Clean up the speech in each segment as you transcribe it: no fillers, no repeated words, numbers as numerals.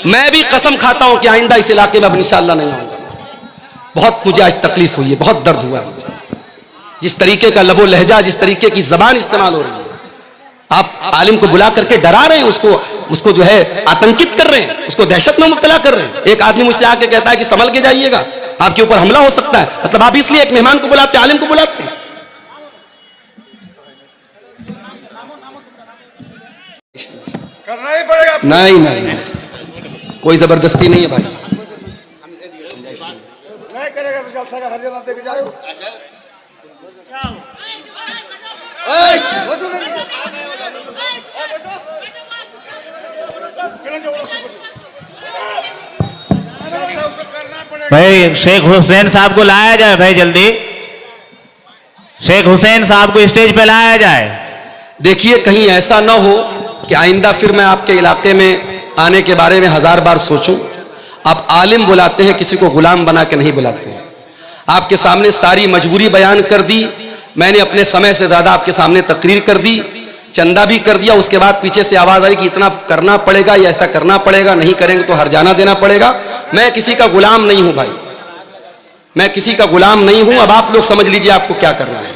मैं भी कसम खाता हूं कि आइंदा इस इलाके में अब इंशाअल्लाह नहीं आऊंगा। बहुत मुझे आज तकलीफ हुई है, बहुत दर्द हुआ है मुझे। जिस तरीके का लबो लहजा, जिस तरीके की जबान इस्तेमाल हो रही है, आप आलिम को बुला करके डरा रहे हैं, उसको जो है आतंकित कर रहे हैं, उसको दहशत में मुब्तला कर रहे हैं। एक आदमी मुझसे आके कहता है कि संभल के जाइएगा, आपके ऊपर हमला हो सकता है। मतलब आप इसलिए एक मेहमान को बुलाते, आलिम को बुलाते हैं। करना ही पड़ेगा। नहीं नहीं नहीं, कोई जबरदस्ती नहीं है भाई। नहीं करेगा तो जलसा का हर जगह देके जाओ। भाई शेख हुसैन साहब को लाया जाए, भाई जल्दी शेख हुसैन साहब को स्टेज पे लाया जाए। देखिए कहीं ऐसा ना हो कि आइंदा फिर मैं आपके इलाके में आने के बारे में 1000 बार सोचूं। आप आलिम बुलाते हैं, किसी को गुलाम बना के नहीं बुलाते हैं। आपके सामने सारी मजबूरी बयान कर दी, मैंने अपने समय से ज्यादा आपके सामने तकरीर कर दी, चंदा भी कर दिया। उसके बाद पीछे से आवाज आई कि इतना करना पड़ेगा या ऐसा करना पड़ेगा, नहीं करेंगे तो हरजाना देना पड़ेगा। मैं किसी का गुलाम नहीं हूं भाई, मैं किसी का गुलाम नहीं हूं। अब आप लोग समझ लीजिए आपको क्या करना है।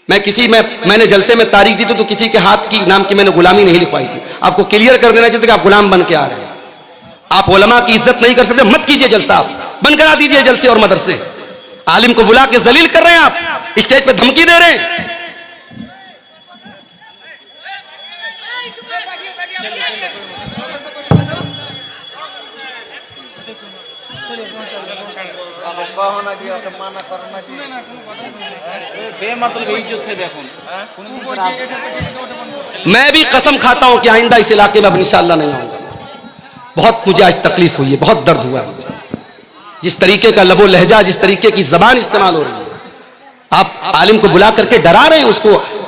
मैंने जलसे में तारीख दी तो किसी के हाथ की नाम की मैंने गुलामी नहीं लिखवाई थी। आपको क्लियर कर देना चाहिए कि आप गुलाम बन के आ रहे हैं। आप उलमा की इज्जत नहीं कर सकते, मत कीजिए जलसा, आप बंद करा दीजिए जलसे और मदरसे। आलिम को बुला के जलील कर रहे हैं, आप स्टेज पे धमकी दे रहे हैं। मैं भी कसम खाता हूं कि आइंदा इस इलाके में अब इंशाअल्लाह नहीं आऊंगा। बहुत मुझे आज तकलीफ हुई है, बहुत दर्द हुआ है मुझे। जिस तरीके का लबो लहजा, जिस तरीके की जबान इस्तेमाल हो रही है, आप आलिम को बुला करके डरा रहे हैं,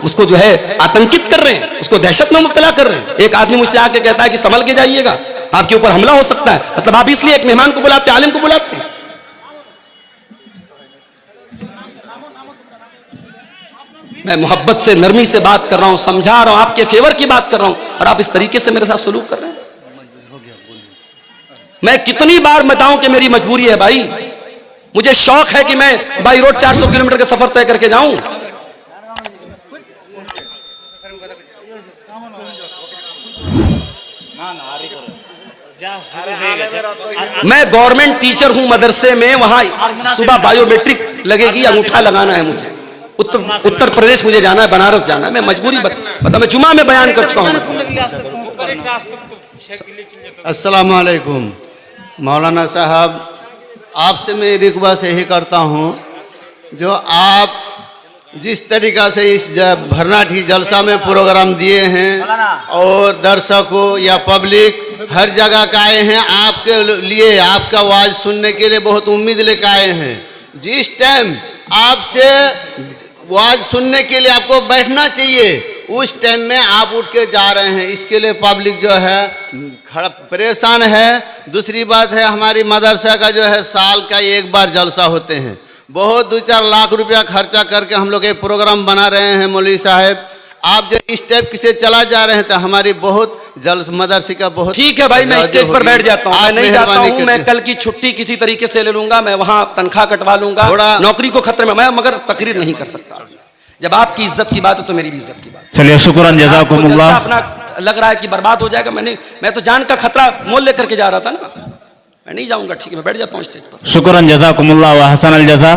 उसको जो है आतंकित कर रहे हैं, उसको दहशत में मुब्तला कर रहे हैं। एक आदमी मुझसे आके कहता है कि संभल के जाइएगा, आपके ऊपर हमला हो सकता है। मतलब आप इसलिए एक मेहमान को बुलाते, आलिम को बुलाते हैं। मैं मोहब्बत से, नरमी से बात कर रहा हूं, समझा रहा हूं, आपके फेवर की बात कर रहा हूं, और आप इस तरीके से मेरे साथ सलूक कर रहे हैं। मैं कितनी बार बताऊं कि मेरी मजबूरी है भाई। मुझे शौक है कि मैं बाई रोड 400 किलोमीटर का सफर तय करके जाऊं। मैं गवर्नमेंट टीचर हूं मदरसे में, वहां सुबह बायोमेट्रिक लगेगी, अंगूठा लगाना है मुझे। उत्तर प्रदेश मुझे जाना है, बनारस जाना है। मैं मजबूरी बता, मैं जुमा में बयान कर चुका हूं। अस्सलाम वालेकुम मौलाना साहब, आपसे मैं रिक्वेस्ट यही करता हूं, जो आप जिस तरीक़ा से इस भरनाठी जलसा में प्रोग्राम दिए हैं और दर्शकों या पब्लिक हर जगह का आए हैं, आपके लिए, आपका आवाज़ सुनने के लिए बहुत उम्मीद लेकर आए हैं। जिस टाइम आपसे आवाज़ सुनने के लिए आपको बैठना चाहिए, उस टाइम में आप उठ के जा रहे हैं। इसके लिए पब्लिक जो है खड़ा परेशान है। दूसरी बात है, हमारी मदरसा का जो है साल का एक बार जलसा होते हैं। बहुत 2-4 लाख रुपया खर्चा करके हम लोग एक प्रोग्राम बना रहे हैं। मौलवी साहब, आप जो इस टाइप से चला जा रहे हैं तो हमारी बहुत मदरसे का बहुत ठीक है भाई, मैं स्टेज पर बैठ जाता हूँ। मैं नहीं जाता हूँ, मैं कल की छुट्टी किसी तरीके से ले लूंगा, मैं वहां तनख्वाह कटवा लूंगा, नौकरी को खतरे में, मैं मगर तकरीर नहीं कर सकता। जब आपकी इज्जत की बात है तो मेरी भी इज्जत की बात। चलिए, शुक्रान जज़ाकुमुल्लाह। अपना लग रहा है कि बर्बाद हो जाएगा, मैं तो जान का खतरा मोल लेकर के जा रहा था ना, मैं नहीं जाऊंगा। ठीक है, मैं बैठ जाता हूँ स्टेज पर। शुक्रान जज़ाकुमुल्लाह व हसन अल जज़ा।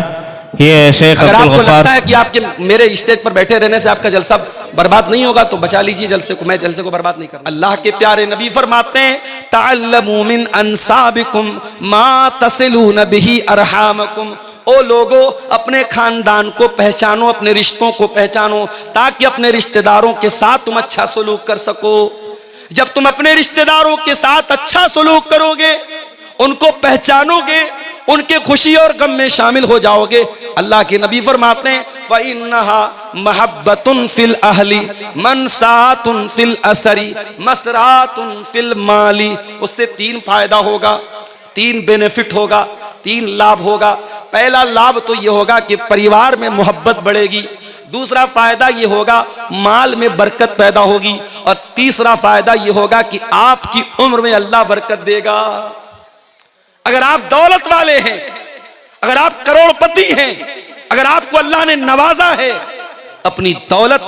ये शेख अगर अब्दुल आपको गफ्फार, लगता है कि आपके मेरे स्टेज पर बैठे रहने से आपका जलसा बर्बाद नहीं होगा तो बचा लीजिए जलसे को। मैं जलसे को बर्बाद नहीं करता। अल्लाह के प्यारे नबी फरमाते हैं, तअल्लमू मिन अंसाबिकुम मा तसिलून बिही अरहामकुम। ओ लोगो, अपने खानदान को पहचानो, अपने रिश्तों को पहचानो, ताकि अपने रिश्तेदारों के साथ तुम अच्छा सलूक कर सको। जब तुम अपने रिश्तेदारों के साथ अच्छा सलूक करोगे, उनको पहचानोगे, उनके खुशी और गम में शामिल हो जाओगे, अल्लाह के नबी फरमाते हैं, फ़इन्नहा महब्बतुन फिल अहली मनसातुन फिल असरी मसरातुन फिल माली। उससे 3 फायदा होगा, 3 बेनिफिट होगा, 3 लाभ होगा। पहला लाभ तो ये होगा कि परिवार में मोहब्बत बढ़ेगी। दूसरा फायदा ये होगा माल में बरकत पैदा होगी, और तीसरा फायदा ये होगा कि आपकी उम्र में अल्लाह बरकत देगा। अगर आप दौलत वाले हैं, अगर आप करोड़पति हैं, अगर आपको अल्लाह ने नवाजा है, अपनी दौलत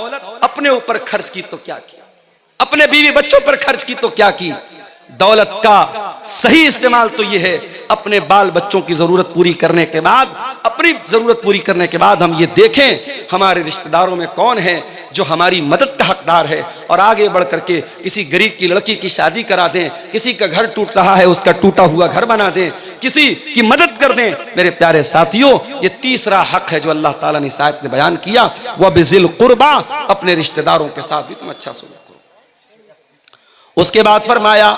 अपने ऊपर खर्च की तो क्या किया, अपने बीवी बच्चों पर खर्च की तो क्या की। दौलत का सही इस्तेमाल तो यह है, अपने बाल बच्चों की जरूरत पूरी करने के बाद, अपनी जरूरत पूरी करने के बाद हम ये देखें हमारे रिश्तेदारों में कौन है जो हमारी मदद का हकदार है, और आगे बढ़ करके किसी गरीब की लड़की की शादी करा दें, किसी का घर टूट रहा है उसका टूटा हुआ घर बना दें, किसी की मदद कर दें। मेरे प्यारे साथियों, ये तीसरा हक है जो अल्लाह ताला ने इस आयत में बयान किया, वह बिज़िल कुर्बा, अपने रिश्तेदारों के साथ भी तुम अच्छा सलूक करो। उसके बाद फरमाया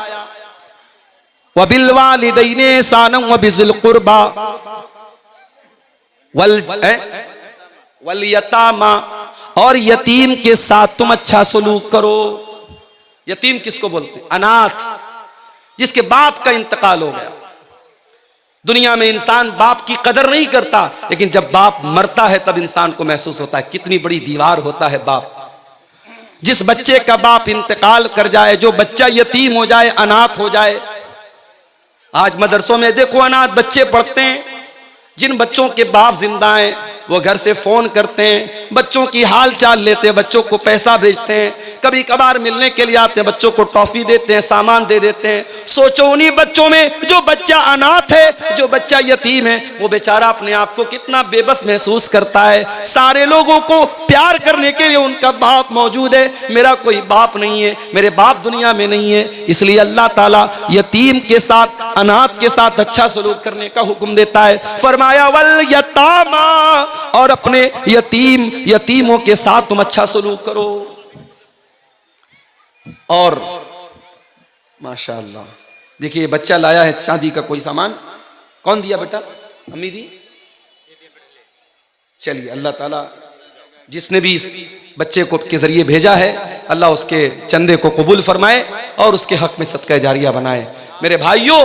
वबिल वालिदैनि ihsanan व बिज़िल कुर्बा वल यतामा, और यतीम के साथ तुम अच्छा सलूक करो। यतीम किसको बोलते हैं? अनाथ, जिसके बाप का इंतकाल हो गया। दुनिया में इंसान बाप की कदर नहीं करता, लेकिन जब बाप मरता है तब इंसान को महसूस होता है कितनी बड़ी दीवार होता है बाप। जिस बच्चे का बाप इंतकाल कर जाए, जो बच्चा यतीम हो जाए, अनाथ हो जाए, आज मदरसों में देखो अनाथ बच्चे पढ़ते हैं। जिन बच्चों के बाप जिंदा हैं वो घर से फोन करते हैं, बच्चों की हाल चाल लेते हैं, बच्चों को पैसा भेजते हैं, कभी कभार मिलने के लिए आते हैं, बच्चों को टॉफी देते हैं, सामान दे देते हैं। सोचो उन्हीं बच्चों में जो बच्चा अनाथ है, जो बच्चा यतीम है, वो बेचारा अपने आप को कितना बेबस महसूस करता है। सारे लोगों को प्यार करने के लिए उनका बाप मौजूद है, मेरा कोई बाप नहीं है, मेरे बाप दुनिया में नहीं है। इसलिए अल्लाह ताला यतीम के साथ, अनाथ के साथ अच्छा सलूक करने का हुक्म देता है। फरमाया वल यतामा, और अपने यतीमों के साथ तुम अच्छा सलूक करो। और माशाअल्लाह देखिए, बच्चा लाया है चांदी का कोई सामान, कौन दिया बेटा? अम्मी दी। चलिए, अल्लाह ताला जिसने भी इस बच्चे को के जरिए भेजा है, अल्लाह उसके चंदे को कबूल फरमाए और उसके हक में सदका जारिया बनाए। मेरे भाइयों,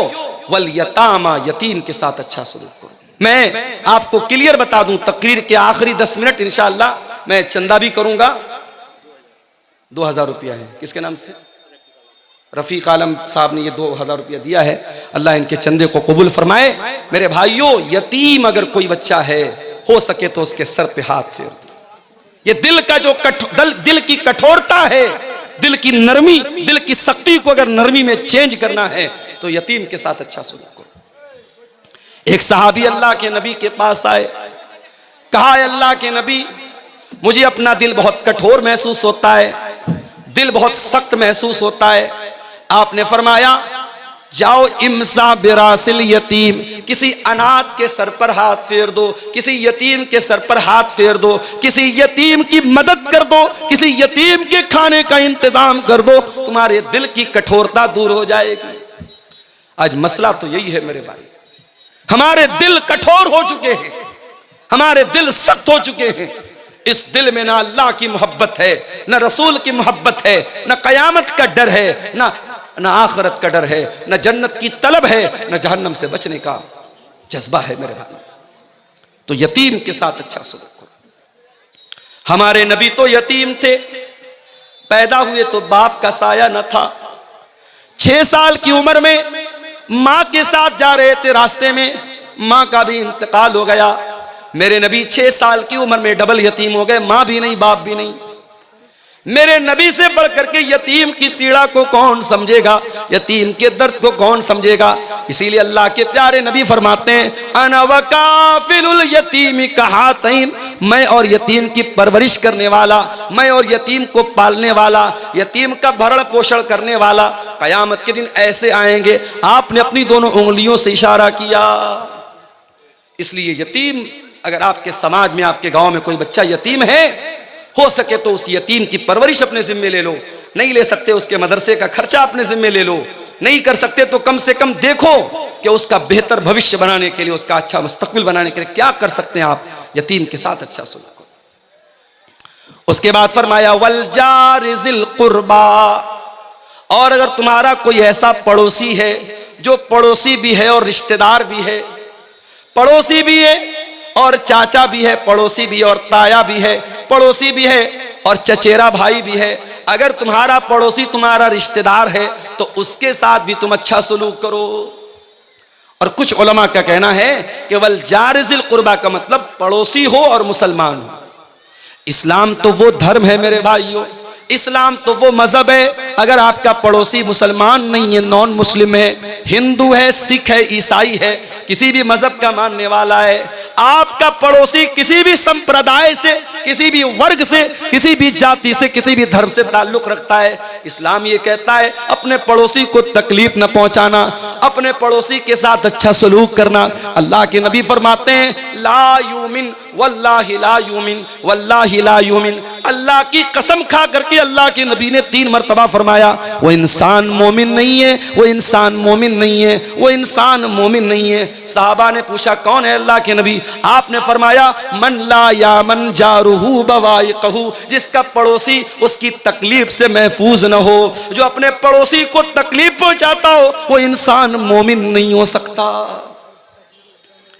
वल यतामा, यतीम के साथ अच्छा सलूक करो। मैं आपको क्लियर बता दूं, तकरीर के आखिरी 10 मिनट इंशाअल्लाह मैं चंदा भी करूंगा। 2000 रुपया है, किसके नाम से? रफीक आलम साहब ने ये 2000 रुपया दिया है, अल्लाह इनके चंदे को कबूल फरमाए। मेरे भाइयों, यतीम अगर कोई बच्चा है, हो सके तो उसके सर पे हाथ फेर दो। ये दिल का जो दिल की कठोरता है, दिल की नरमी, दिल की सख्ती को अगर नरमी में चेंज करना है तो यतीम के साथ अच्छा सलूक करो। एक सहाबी अल्लाह के नबी के पास आए, कहा अल्लाह के नबी, मुझे अपना दिल बहुत कठोर महसूस होता है, दिल बहुत सख्त महसूस होता है। आपने फरमाया जाओ इम्सा बिरासिल यतीम, किसी अनाथ के सर पर हाथ फेर दो, किसी यतीम के सर पर हाथ फेर दो, किसी यतीम की मदद कर दो, किसी यतीम के खाने का इंतजाम कर दो, तुम्हारे दिल की कठोरता दूर हो जाएगी। आज मसला तो यही है मेरे भाई, हमारे दिल कठोर हो चुके हैं, हमारे दिल सख्त हो चुके हैं। इस दिल में ना अल्लाह की मोहब्बत है, ना रसूल की मोहब्बत है, ना कयामत का डर है, ना आखिरत का डर है, ना जन्नत की तलब है, ना जहन्नम से बचने का जज्बा है मेरे भाई। तो यतीम के साथ अच्छा सलूक करो। हमारे नबी तो यतीम थे, पैदा हुए तो बाप का साया न था। 6 साल की उम्र में मां के साथ जा रहे थे, रास्ते में मां का भी इंतकाल हो गया। मेरे नबी 6 साल की उम्र में डबल यतीम हो गए, मां भी नहीं बाप भी नहीं। मेरे नबी से बढ़कर के यतीम की पीड़ा को कौन समझेगा, यतीम के दर्द को कौन समझेगा। इसीलिए अल्लाह के प्यारे नबी फरमाते हैं अना वकाफिलुल यतीम कहातैन, मैं और यतीम की परवरिश करने वाला, मैं और यतीम को पालने वाला, यतीम का भरण पोषण करने वाला। कयामत के दिन ऐसे आएंगे। आपने अपनी दोनों उंगलियों से इशारा किया। इसलिए यतीम, अगर आपके समाज में, आपके गांव में कोई बच्चा यतीम है, हो सके तो उस यतीम की परवरिश अपने जिम्मे ले लो। नहीं ले सकते उसके मदरसे का खर्चा अपने जिम्मे ले लो। नहीं कर सकते तो कम से कम देखो कि उसका बेहतर भविष्य बनाने के लिए, उसका अच्छा मुस्तकबिल बनाने के लिए क्या कर सकते हैं आप। यतीम के साथ अच्छा सलूक करो। उसके बाद फरमाया वल जार ज़िल कुर्बा, और अगर तुम्हारा कोई ऐसा पड़ोसी है जो पड़ोसी भी है और रिश्तेदार भी है, पड़ोसी भी है और चाचा भी है, पड़ोसी भी है, और ताया भी है, पड़ोसी भी है, और चचेरा भाई भी है। अगर तुम्हारा पड़ोसी तुम्हारा रिश्तेदार है तो उसके साथ भी तुम अच्छा सलूक करो। और कुछ उलमा का कहना है कि वल जार ज़िल कुर्बा का मतलब पड़ोसी हो और मुसलमान हो। इस्लाम तो वो धर्म है मेरे भाइयों, इस्लाम तो वो मजहब है, अगर आपका पड़ोसी मुसलमान नहीं है, नॉन मुस्लिम है, हिंदू है, सिख है, ईसाई है, किसी भी मजहब का मानने वाला है, आपका पड़ोसी किसी भी संप्रदाय से, किसी भी वर्ग से, किसी भी जाति से, किसी भी धर्म से ताल्लुक रखता है, इस्लाम ये कहता है अपने पड़ोसी को तकलीफ न पहुंचाना, अपने पड़ोसी के साथ अच्छा सलूक करना। अल्लाह के नबी फरमाते हैं ला यूमिन वल्लाहि ला यूमिन वल्लाहि ला यूमिन, अल्लाह की कसम खा करके अल्लाह के नबी ने 3 मरतबा फरमाया वो इंसान मोमिन नहीं है, वो इंसान मोमिन नहीं है, वो इंसान मोमिन नहीं है। साहबा ने पूछा कौन है अल्लाह के नबी? आपने फरमाया मन ला यामन जारुहु बवाइकहु, जिसका पड़ोसी उसकी तकलीफ से महफूज न हो, जो अपने पड़ोसी को तकलीफ पहुंचाता हो, वो इंसान मोमिन नहीं हो सकता।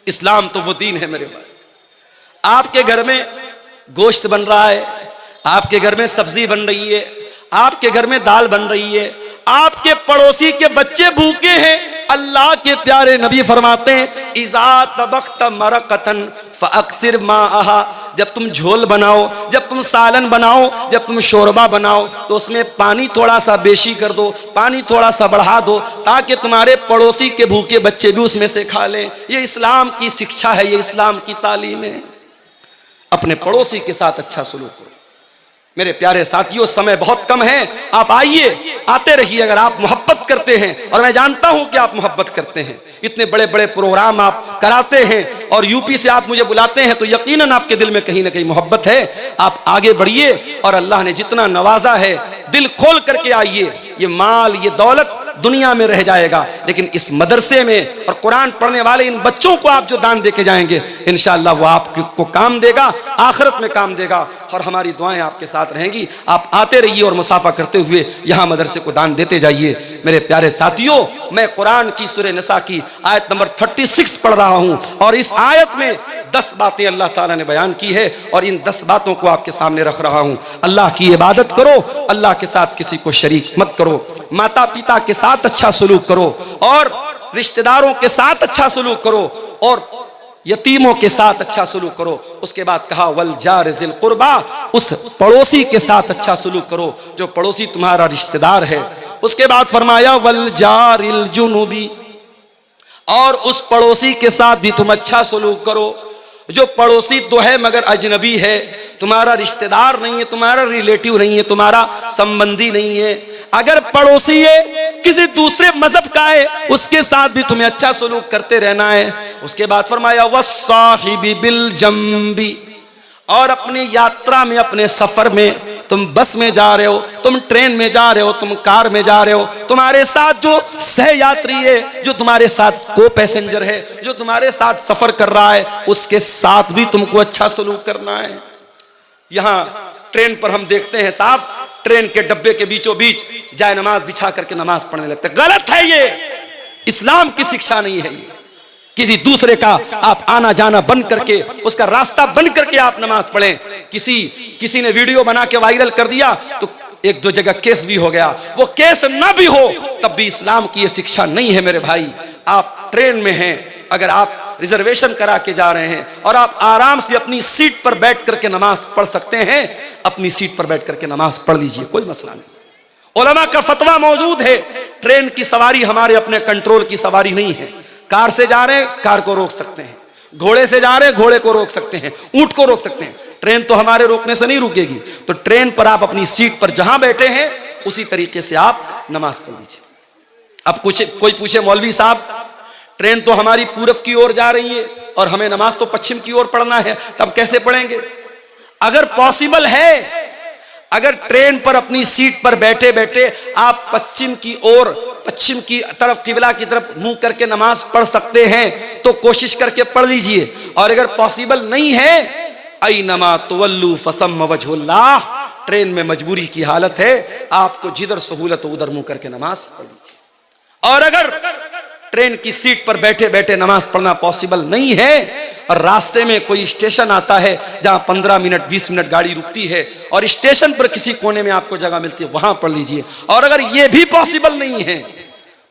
इस्लाम तो वो दीन है मेरे भाई। आपके घर में गोश्त बन रहा है, आपके घर में सब्जी बन रही है, आपके घर में दाल बन रही है, आपके पड़ोसी के बच्चे भूखे हैं, अल्लाह के प्यारे नबी फरमाते हैं इज़ा तबख्त मरकतन फअक्सिर माअहा, जब तुम झोल बनाओ, जब तुम सालन बनाओ, जब तुम शोरबा बनाओ तो उसमें पानी थोड़ा सा बेशी कर दो, पानी थोड़ा सा बढ़ा दो, ताकि तुम्हारे पड़ोसी के भूखे बच्चे भी उसमें से खा लें। ये इस्लाम की शिक्षा है, ये इस्लाम की तालीम है। अपने पड़ोसी के साथ अच्छा सलूक करो। मेरे प्यारे साथियों, समय बहुत कम है, आप आइए, आते रहिए अगर आप मोहब्बत करते हैं, और मैं जानता हूं कि आप मोहब्बत करते हैं। इतने बड़े बड़े प्रोग्राम आप कराते हैं और यूपी से आप मुझे बुलाते हैं, तो यकीनन आपके दिल में कहीं ना कहीं मोहब्बत है। आप आगे बढ़िए और अल्लाह ने जितना नवाजा है दिल खोल करके आइए। ये माल, ये दौलत दुनिया में रह जाएगा, लेकिन इस मदरसे में और कुरान पढ़ने वाले इन बच्चों को आप जो दान देके जाएंगे इंशाअल्लाह वो आपको काम देगा, आखिरत में काम देगा, और हमारी दुआएं आपके साथ रहेंगी। आप आते रहिए और मुसाफा करते हुए यहाँ मदरसे को दान देते जाइए। मेरे प्यारे साथियों, मैं कुरान की सूरह निसा की आयत नंबर 36 पढ़ रहा हूँ, और इस आयत में 10 बातें अल्लाह ताला ने बयान की है, और इन 10 बातों को आपके सामने रख रहा हूँ। अल्लाह की इबादत करो, अल्लाह के साथ किसी को शरीक मत करो, माता पिता के साथ अच्छा सलूक करो, और रिश्तेदारों के साथ अच्छा सलूक करो, और यतीमों के साथ अच्छा सलूक करो। उसके बाद कहा वल जार ज़िल कुर्बा, उस पड़ोसी के साथ अच्छा सलूक करो जो पड़ोसी तुम्हारा रिश्तेदार है। उसके बाद फरमाया वल जारिल जुनुबी, और उस पड़ोसी के साथ भी तुम अच्छा सलूक करो जो पड़ोसी तो है मगर अजनबी है, तुम्हारा रिश्तेदार नहीं है, तुम्हारा रिलेटिव नहीं है, तुम्हारा संबंधी नहीं है। अगर पड़ोसी है किसी दूसरे मजहब का है, उसके साथ भी तुम्हें अच्छा सलूक करते रहना है। उसके बाद फरमाया वस्साहिबी बिल जंबी, और अपनी यात्रा में, अपने सफर में, तुम बस में जा रहे हो, तुम ट्रेन में जा रहे हो, तुम कार में जा रहे हो, तुम्हारे साथ जो सह यात्री है, जो तुम्हारे साथ को पैसेंजर है, जो तुम्हारे साथ सफर कर रहा है, उसके साथ भी तुमको अच्छा सलूक करना है। यहाँ ट्रेन पर हम देखते हैं साहब, ट्रेन के डब्बे के बीचों बीच जाए नमाज बिछा करके नमाज पढ़ने लगते। गलत है ये, इस्लाम की शिक्षा नहीं है ये। किसी दूसरे का आप आना जाना बंद करके, उसका रास्ता बंद करके आप नमाज पढ़ें। किसी ने वीडियो बना के वायरल कर दिया तो 1-2 जगह केस भी हो गया, वो केस ना भी हो तब भी इस्लाम की ये शिक्षा नहीं है। मेरे भाई, आप ट्रेन में हैं, अगर आप रिजर्वेशन करा के जा रहे हैं और आप आराम से अपनी सीट पर बैठ करके नमाज पढ़ सकते हैं, अपनी सीट पर बैठ करके नमाज पढ़ लीजिए, कोई मसला नहीं। उलमा का फतवा मौजूद है, ट्रेन की सवारी हमारे अपने कंट्रोल की सवारी नहीं है। कार से जा रहे हैं, कार को रोक सकते हैं, घोड़े से जा रहे हैं, घोड़े को रोक सकते हैं, ऊंट को रोक सकते हैं। ट्रेन तो हमारे रोकने से नहीं रुकेगी। तो ट्रेन पर आप अपनी सीट पर जहां बैठे हैं उसी तरीके से आप नमाज पढ़ लीजिए। अब कोई पूछे मौलवी साहब, ट्रेन तो हमारी पूरब की ओर जा रही है और हमें नमाज तो पश्चिम की ओर पढ़ना है, तब कैसे पढ़ेंगे? अगर पॉसिबल है, अगर ट्रेन पर अपनी सीट पर बैठे बैठे आप पश्चिम की तरफ, किबला की तरफ मुंह करके नमाज पढ़ सकते हैं तो कोशिश करके पढ़ लीजिए। और अगर पॉसिबल नहीं है, ऐनमा तुवल्लू फसम्म वजहुल्लाह, ट्रेन में मजबूरी की हालत है, आपको जिधर सहूलत हो उधर मुंह करके नमाज पढ़ लीजिए। और अगर ट्रेन की सीट पर बैठे बैठे नमाज पढ़ना पॉसिबल नहीं है, और रास्ते में कोई स्टेशन आता है जहां 15 मिनट 20 मिनट गाड़ी रुकती है और स्टेशन पर किसी कोने में आपको जगह मिलती है, वहां पढ़ लीजिए। और अगर यह भी पॉसिबल नहीं है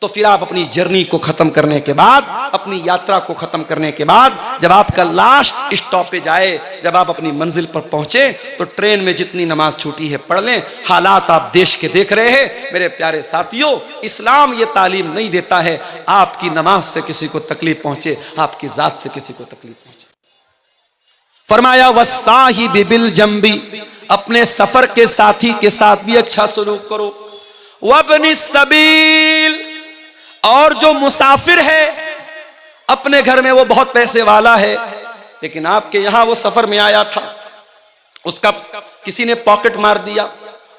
तो फिर आप अपनी जर्नी को खत्म करने के बाद, अपनी यात्रा को खत्म करने के बाद, जब आपका लास्ट स्टॉपेज आए, जब आप अपनी मंजिल पर पहुंचे, तो ट्रेन में जितनी नमाज छूटी है पढ़ लें। हालात आप देश के देख रहे हैं मेरे प्यारे साथियों। इस्लाम ये तालीम नहीं देता है आपकी नमाज से किसी को तकलीफ पहुंचे, आपकी जात से किसी को तकलीफ पहुंचे। फरमाया वस्साहिबि बिल जंबी, अपने सफर के साथी के साथ भी अच्छा सलूक करो। वब्नि सबील, और जो मुसाफिर है अपने घर में वो बहुत पैसे वाला है, लेकिन आपके यहां वो सफर में आया था, उसका किसी ने पॉकेट मार दिया,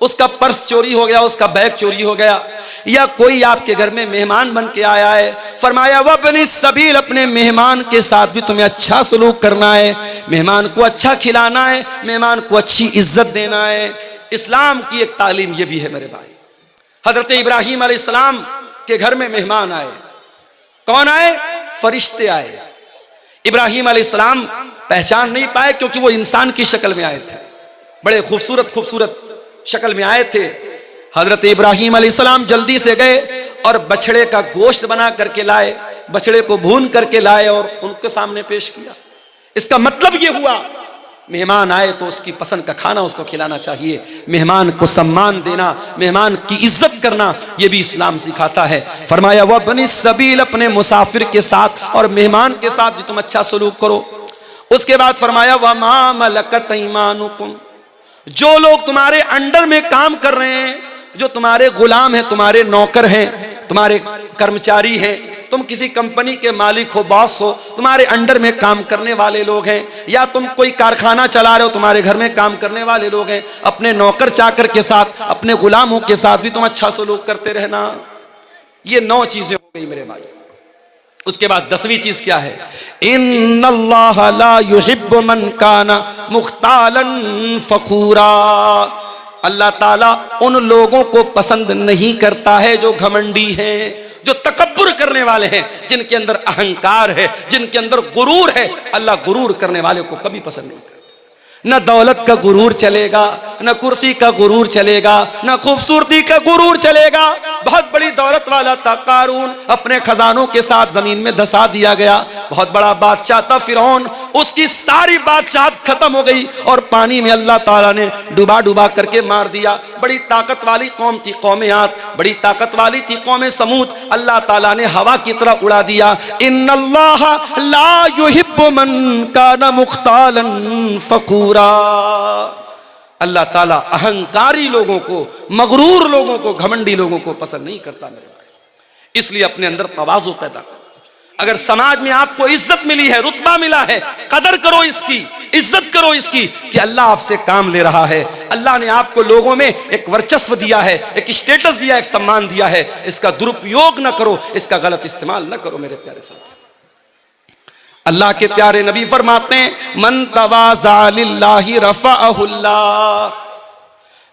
उसका पर्स चोरी हो गया, उसका बैग चोरी हो गया, या कोई आपके घर में मेहमान बन के आया है। फरमाया वब्नि सबील, अपने मेहमान के साथ भी तुम्हें अच्छा सलूक करना है, मेहमान को अच्छा खिलाना है, मेहमान को अच्छी इज्जत देना है। इस्लाम की एक तालीम यह भी है मेरे भाई। हजरत इब्राहीम अलैहिस्सलाम के घर में मेहमान आए। कौन आए? फरिश्ते आए। इब्राहीम अलैहिस्सलाम पहचान नहीं पाए क्योंकि वो इंसान की शक्ल में आए थे, बड़े खूबसूरत खूबसूरत शक्ल में आए थे। हजरत इब्राहीम अलैहिस्सलाम जल्दी से गए और बछड़े का गोश्त बना करके लाए, बछड़े को भून करके लाए और उनके सामने पेश किया। इसका मतलब यह हुआ मेहमान आए तो उसकी पसंद का खाना उसको खिलाना चाहिए, मेहमान को सम्मान देना, मेहमान की इज्जत करना, यह भी इस्लाम सिखाता है। फरमाया वब्नि सबील, अपने मुसाफिर के साथ और मेहमान के साथ भी तुम अच्छा सलूक करो। उसके बाद फरमाया वमा मलकत ईमानुकुम, जो लोग तुम्हारे अंडर में काम कर रहे हैं, जो तुम्हारे गुलाम हैं, तुम्हारे नौकर हैं, तुम्हारे कर्मचारी हैं, तुम किसी कंपनी के मालिक हो, बॉस हो, तुम्हारे अंडर में काम करने वाले लोग हैं, या तुम कोई कारखाना चला रहे हो, तुम्हारे घर में काम करने वाले लोग हैं, अपने नौकर चाकर के साथ, अपने गुलामों के साथ भी तुम अच्छा सलूक करते रहना। ये 9 चीजें हो गई मेरे भाई। उसके बाद 10वीं चीज क्या है? इन्नल्लाह ला युहिब्बु मन काना मुख्तालन फखूरा, अल्लाह ताला उन लोगों को पसंद नहीं करता है जो घमंडी हैं, जो तकब्बुर करने वाले हैं, जिनके अंदर अहंकार है, जिनके अंदर गुरूर है। अल्लाह गुरूर करने वाले को कभी पसंद नहीं करता। न दौलत का गुरूर चलेगा, न कुर्सी का गुरूर चलेगा, न खूबसूरती का गुरूर चलेगा। बहुत बड़ी दौलत वाला था कारून, अपने खजानों के साथ जमीन में धसा दिया गया। बहुत बड़ा बादशाह था फिरौन, उसकी सारी बादशाहत खत्म हो गई और पानी में अल्लाह ताला ने डुबा डुबा करके मार दिया। बड़ी ताकत वाली कौम थी कौम आद, बड़ी ताकत वाली थी कौम समूद, अल्लाह ताला ने हवा की तरह उड़ा दिया। इन्नल्लाह ला युहिब्बु मन काना मुख्तालन फखूरा, अल्लाह ताला अहंकारी लोगों को, मगरूर लोगों को, घमंडी लोगों को पसंद नहीं करता मेरे भाई। इसलिए अपने अंदर तवाज़ु पैदा करो। अगर समाज में आपको इज्जत मिली है, रुतबा मिला है, कदर करो इसकी, इज्जत करो इसकी कि अल्लाह आपसे काम ले रहा है। अल्लाह ने आपको लोगों में एक वर्चस्व दिया है, एक स्टेटस दिया, एक सम्मान दिया है। इसका दुरुपयोग न करो, इसका गलत इस्तेमाल न करो मेरे प्यारे साथी। अल्लाह के प्यारे नबी फरमाते हैं मन तवाज़ा लिल्लाहि रफ़अहुल्लाह,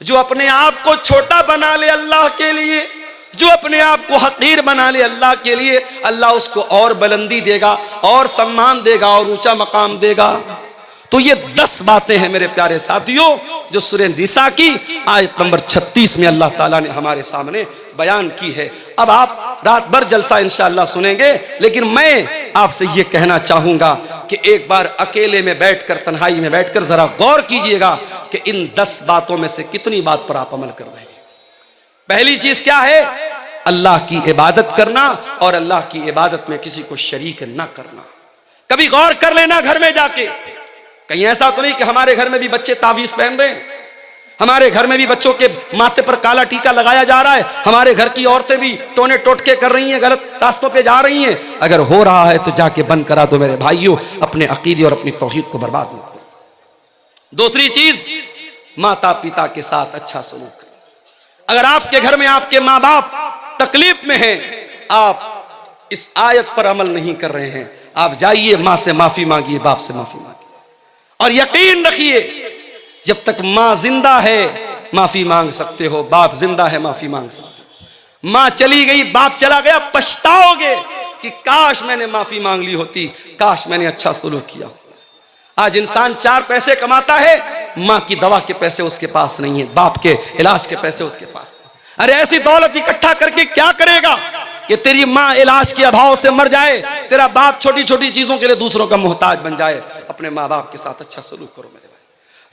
जो अपने आप को छोटा बना ले अल्लाह के लिए, जो अपने आप को हकीर बना ले अल्लाह के लिए, अल्लाह उसको और बुलंदी देगा, और सम्मान देगा, और ऊंचा मकाम देगा। तो ये 10 बातें हैं मेरे प्यारे साथियों जो सूरह निसा की आयत नंबर 36 में अल्लाह ताला ने हमारे सामने बयान की है। अब आप रात भर जलसा इंशाअल्लाह सुनेंगे, लेकिन मैं आपसे ये कहना चाहूंगा कि एक बार अकेले में बैठकर, तन्हाई में बैठकर जरा गौर कीजिएगा कि इन 10 बातों में से कितनी बात पर आप अमल कर रहे हैं। पहली चीज क्या है? अल्लाह की इबादत करना और अल्लाह की इबादत में किसी को शरीक न करना। कभी गौर कर लेना घर में जाके, कहीं ऐसा तो नहीं कि हमारे घर में भी बच्चे तावीज पहन रहे हैं, हमारे घर में भी बच्चों के माथे पर काला टीका लगाया जा रहा है, हमारे घर की औरतें भी टोने टोटके कर रही हैं, गलत रास्तों पे जा रही हैं। अगर हो रहा है तो जाके बंद करा दो मेरे भाइयों, अपने अकीदे और अपनी तौहीद को बर्बाद मत करो। दूसरी चीज, माता पिता के साथ अच्छा सलूक। अगर आपके घर में आपके माँ बाप तकलीफ में हैं, आप इस आयत पर अमल नहीं कर रहे हैं, आप जाइए माँ से माफी मांगिए, बाप से माफी मांगिए, और यकीन रखिए जब तक माँ जिंदा है माफी मांग सकते हो, बाप जिंदा है माफी मांग सकते हो। माँ चली गई, बाप चला गया, पछताओगे, कि काश मैंने माफी मांग ली होती, काश मैंने अच्छा सलूक किया होता। आज इंसान 4 पैसे कमाता है, माँ की दवा के पैसे उसके पास नहीं है, बाप के इलाज के पैसे उसके पास नहीं। अरे ऐसी दौलत इकट्ठा करके क्या करेगा कि तेरी माँ इलाज के अभाव से मर जाए, तेरा बाप छोटी छोटी चीजों के लिए दूसरों का मोहताज बन जाए। अपने माँ बाप के साथ अच्छा सलूक करो मेरे भाई,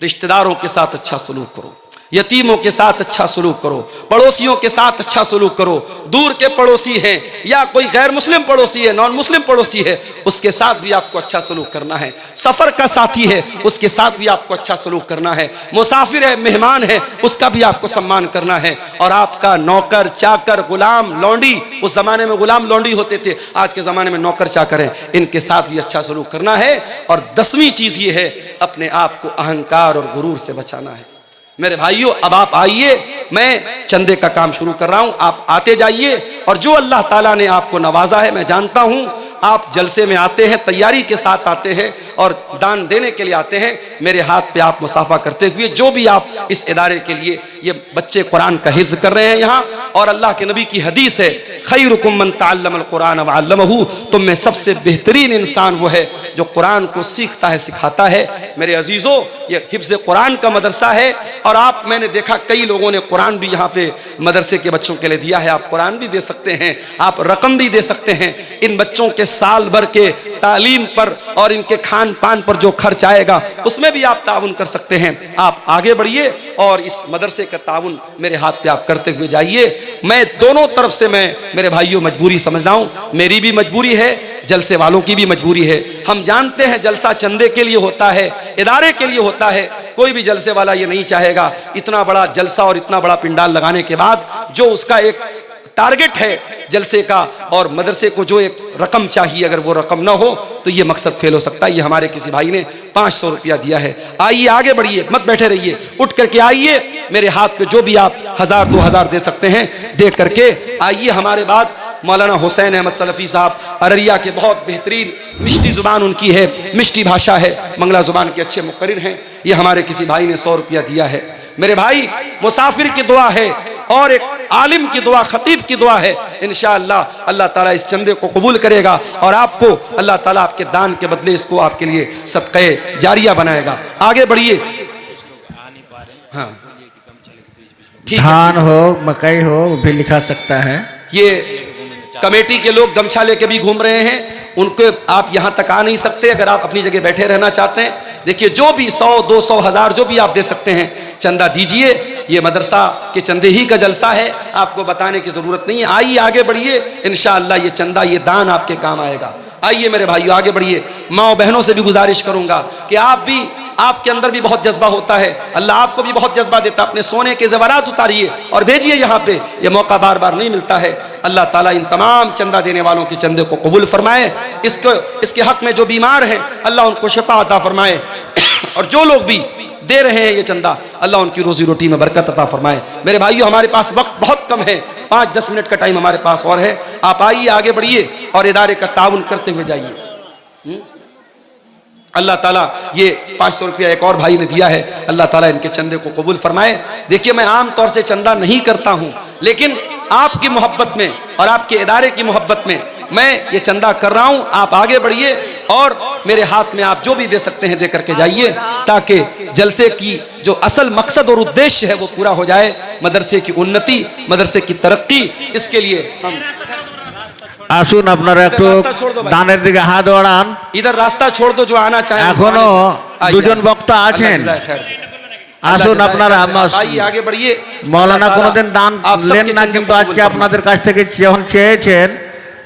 रिश्तेदारों के साथ अच्छा सलूक करो, यतीमों के साथ अच्छा सलूक करो, पड़ोसियों के साथ अच्छा सलूक करो। दूर के पड़ोसी हैं या कोई गैर मुस्लिम पड़ोसी है, नॉन मुस्लिम पड़ोसी है, उसके साथ भी आपको अच्छा सलूक करना है। सफर का साथी है, उसके साथ भी आपको अच्छा सलूक करना है। मुसाफिर है, मेहमान है, उसका भी आपको सम्मान करना है। और आपका नौकर चाकर गुलाम लौंडी, उस जमाने में गुलाम लौंडी होते थे, आज के जमाने में नौकर चाकर हैं, इनके साथ भी अच्छा सलूक करना है। और 10वीं चीज ये है, अपने आप को अहंकार और गुरूर से बचाना है। मेरे भाइयों, अब आप आइए, मैं चंदे का काम शुरू कर रहा हूं, आप आते जाइए। और जो अल्लाह ताला ने आपको नवाजा है, मैं जानता हूं आप जलसे में आते हैं, तैयारी के साथ आते हैं और दान देने के लिए आते हैं। मेरे हाथ पे आप मुसाफा करते हुए, जो भी आप इस इदारे के लिए, ये बच्चे कुरान का हिफ्ज कर रहे हैं यहाँ, और अल्लाह के नबी की हदीस है, खैरुकुम मन तअल्लमल कुरान व अल्लमहु, तुम में सबसे बेहतरीन इंसान वो है जो कुरान को सीखता है, सिखाता है। मेरे अजीजों, ये हिफ्ज कुरान का मदरसा है। और आप, मैंने देखा कई लोगों ने कुरान भी यहाँ पे मदरसे के बच्चों के लिए दिया है। आप कुरान भी दे सकते हैं, आप रकम भी दे सकते हैं। इन बच्चों के साल भर के तालीम पर और इनके खान पान पर जो खर्च आएगा, उसमें भी आप ताउन कर सकते हैं। आप आगे बढ़िए और इस मदरसे का ताउन मेरे हाथ पे आप करते हुए जाइए। मैं दोनों तरफ से, मैं मेरे भाइयों मजबूरी समझ रहा हूँ, मेरी भी मजबूरी है, जलसे वालों की भी मजबूरी है। हम जानते हैं जलसा चंदे के लिए होता है, इदारे के लिए होता है। कोई भी जलसे वाला ये नहीं चाहेगा इतना बड़ा जलसा और इतना बड़ा पिंडाल लगाने के बाद जो उसका एक टारगेट है जलसे का और मदरसे को जो एक रकम चाहिए, अगर वो रकम ना हो तो ये मकसद फेल हो सकता है। ये हमारे किसी भाई ने 500 रुपया दिया है। आइए आगे बढ़िए, मत बैठे रहिए, उठ करके आइए। मेरे हाथ पे जो भी आप 1000 2000 दे सकते हैं, दे करके आइए। हमारे बाद मौलाना हुसैन अहमद सलफी साहब अररिया के, बहुत बेहतरीन मिष्टी जुबान उनकी है, मिष्टी भाषा है, मंगला जुबान के अच्छे मुकर्रिर हैं। ये हमारे किसी भाई ने 100 रुपया दिया है। मेरे भाई, मुसाफिर की दुआ है और एक आलिम की दुआ, खतीब की दुआ है। इंशाअल्लाह अल्लाह ताला इस चंदे को कबूल करेगा और आपको अल्लाह ताला आपके दान के बदले इसको आपके लिए सदक़े जारिया बनाएगा। आगे बढ़िए। हाँ, ठीक है। धान हो, मकई हो, वो भी लिखा सकता है। ये कमेटी के लोग गमछा लेके भी घूम रहे हैं, उनको आप यहां तक आ नहीं सकते। अगर आप अपनी जगह बैठे रहना चाहते हैं, देखिए जो भी 100 200 1000 जो भी आप दे सकते हैं, चंदा दीजिए। ये मदरसा के चंदे ही का जलसा है, आपको बताने की जरूरत नहीं है। आइए आगे बढ़िए, इंशाअल्लाह ये चंदा, ये दान आपके काम आएगा। आइए मेरे भाइयों आगे बढ़िए। माँ बहनों से भी गुजारिश करूंगा कि आप भी, आपके अंदर भी बहुत जज्बा होता है, अल्लाह आपको भी बहुत जज्बा देता है। अपने सोने के ज़ेवरात उतारिए और भेजिए यहाँ पे, ये मौका बार बार नहीं मिलता है। अल्लाह ताला इन तमाम चंदा देने वालों के चंदे को कबूल फरमाए। इसके हक में जो बीमार हैं, अल्लाह उनको शिफा अता फरमाए। और जो लोग भी दे रहे हैं ये चंदा, अल्लाह उनकी रोजी रोटी में बरकत अता फरमाए। मेरे भाइयों, हमारे पास वक्त बहुत कम है, 5-10 मिनट का टाइम हमारे पास और है। आप आइए आगे बढ़िए और इदारे का ताउन करते हुए जाइए। अल्लाह ताला ये 500 रुपया एक और भाई ने दिया है, अल्लाह ताला इनके चंदे को कबूल फरमाए। देखिए, मैं आम तौर से चंदा नहीं करता हूं, लेकिन आपकी मोहब्बत में और आपके इदारे की मोहब्बत में मैं ये चंदा कर रहा हूं। आप आगे बढ़िए और मेरे हाथ में आप जो भी दे सकते हैं दे करके जाइए, ताकि जलसे की जो असल मकसद और उद्देश्य है वो पूरा हो जाए। मदरसे की उन्नति, मदरसे की तरक्की, इसके लिए हम আসুন আপনারা একটু দানের দিকে হাত বাড়ান। इधर रास्ता छोड़ दो जो आना चाहे। এখনো দুজন বক্তা আছেন, আসুন আপনারা। आइए आगे बढ़िए। মৌলানা কোনোদিন দান নেন না, কিন্তু আজকে আপনাদের কাছ থেকে যখন চেয়েছেন,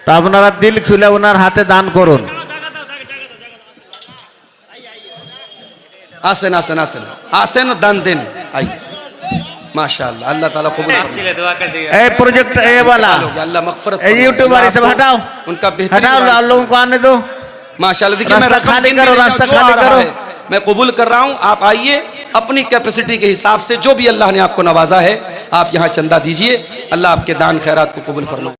তো আপনারা দিল খুলে ওনার হাতে দান করুন। आसन आसन आसन आसन दान देन। आइए, माशाअल्लाह, अल्लाह ताला कबूल फरमाए। এই প্রজেক্ট এ वाला अल्लाह मगफरत এই यूट्यूबर ये सब हटाओ, उनका हटाओ, आप लोगों को आने दो। माशाअल्लाह। देखिए, मैं रास्ता रकम खाली गिनने करो, नहीं रास्ता जा- जो खाली आ रहा करो। है, मैं कबूल कर रहा हूं। आप आइए, अपनी कैपेसिटी के हिसाब से जो भी अल्लाह ने आपको नवाजा है, आप यहाँ चंदा दीजिए। अल्लाह आपके दान खैरात को कबूल फरमाए।